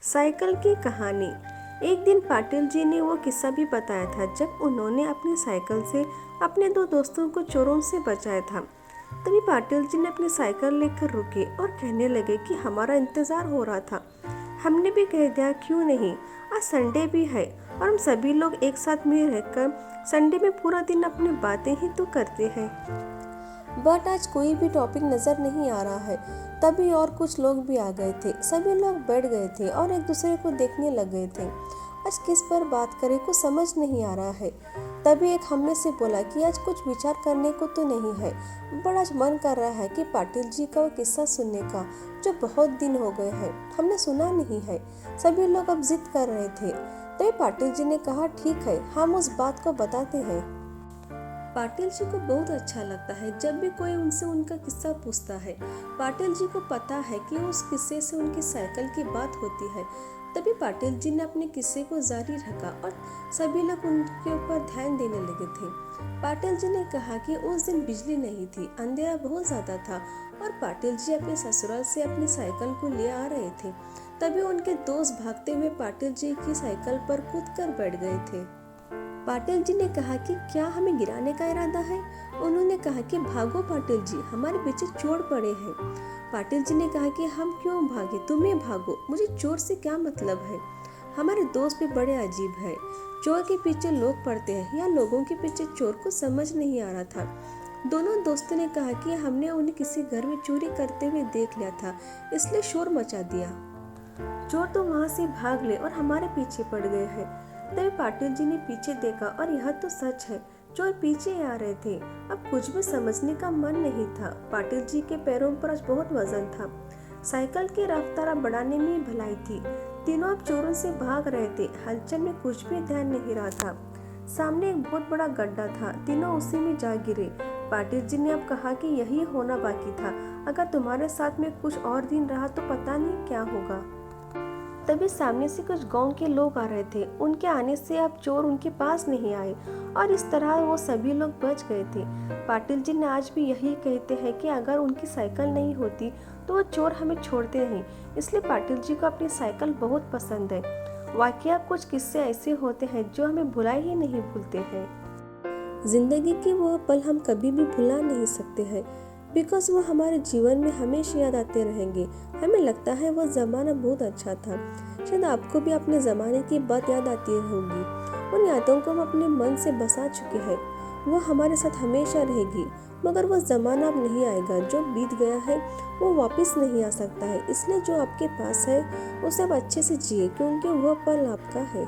Cycle की कहानी। एक दिन पाटिल जी ने वो किस्सा भी बताया था जब उन्होंने अपनी साइकिल से अपने दो दोस्तों को चोरों से बचाया था। तभी पाटिल जी ने अपनी साइकिल लेकर रुके और कहने लगे कि हमारा इंतजार हो रहा था। हमने भी कह दिया क्यों नहीं, आज संडे भी है और हम सभी लोग एक साथ में रहकर संडे में पूरा दिन अपनी बातें ही तो करते हैं। बट आज कोई भी टॉपिक नजर नहीं आ रहा है। तभी और कुछ लोग भी आ गए थे। सभी लोग बैठ गए थे और एक दूसरे को देखने लग गए थे। आज किस पर बात करें को समझ नहीं आ रहा है। तभी एक हम में से बोला कि आज कुछ विचार करने को तो नहीं है, बट आज मन कर रहा है कि पाटिल जी का वो किस्सा सुनने का जो बहुत दिन हो गए हैं हमने सुना नहीं है। सभी लोग अब जिद कर रहे थे। तभी पाटिल जी ने कहा ठीक है, हम उस बात को बताते हैं। पाटिल जी को बहुत अच्छा लगता है जब भी कोई उनसे उनका किस्सा पूछता है। पाटिल जी को पता है कि उस किस्से से उनकी साइकिल की बात होती है। तभी पाटिल जी ने अपने किस्से को जारी रखा और सभी लोग उनके ऊपर ध्यान देने लगे थे। पाटिल जी ने कहा कि उस दिन बिजली नहीं थी, अंधेरा बहुत ज्यादा था और पाटिल जी अपने ससुराल से अपनी साइकिल को ले आ रहे थे। तभी उनके दोस्त भागते हुए पाटिल जी की साइकिल पर कूद कर बैठ गए थे। पाटिल जी ने कहा कि क्या हमें गिराने का इरादा है। उन्होंने कहा कि भागो पाटिल जी, हमारे पीछे चोर पड़े हैं। पाटिल जी ने कहा कि हम क्यों भागे, तुम्हें भागो, मुझे चोर से क्या मतलब है। हमारे दोस्त भी बड़े अजीब है, चोर के पीछे लोग पड़ते हैं या लोगों के पीछे चोर को समझ नहीं आ रहा था। दोनों दोस्तों ने कहा कि हमने उन्हें किसी घर में चोरी करते हुए देख लिया था, इसलिए शोर मचा दिया। चोर तो वहाँ से भाग ले और हमारे पीछे पड़ गए हैं। तभी पाटिल जी ने पीछे देखा और यह तो सच है, चोर पीछे आ रहे थे। अब कुछ भी समझने का मन नहीं था। पाटिल जी के पैरों पर आज बहुत वजन था। साइकिल की रफ्तार बढ़ाने में भलाई थी। तीनों अब चोरों से भाग रहे थे। हलचल में कुछ भी ध्यान नहीं रहा था। सामने एक बहुत बड़ा गड्ढा था, तीनों उसी में जा गिरे। पाटिल जी ने अब कहा कि यही होना बाकी था। अगर तुम्हारे साथ में कुछ और दिन रहा तो पता नहीं क्या होगा। तभी सामने से कुछ गांव के लोग आ रहे थे। उनके आने से अब चोर उनके पास नहीं आए और इस तरह वो सभी लोग बच गए थे। पाटिल जी ने आज भी यही कहते हैं कि अगर उनकी साइकिल नहीं होती तो वो चोर हमें छोड़ते नहीं। इसलिए पाटिल जी को अपनी साइकिल बहुत पसंद है। वाकया कुछ किस्से ऐसे होते हैं जो हमें भुला ही नहीं भूलते हैं। जिंदगी के वो पल हम कभी भी भुला नहीं सकते हैं, बिकॉज वो हमारे जीवन में हमेशा याद आते रहेंगे। हमें लगता है वो ज़माना बहुत अच्छा था। शायद आपको भी अपने ज़माने की बात याद आती होगी। उन यादों को हम अपने मन से बसा चुके हैं। वो हमारे साथ हमेशा रहेगी, मगर वो ज़माना अब नहीं आएगा। जो बीत गया है वो वापस नहीं आ सकता है। इसलिए जो आपके पास है उसे आप अच्छे से जिए, क्योंकि वो पल आपका है।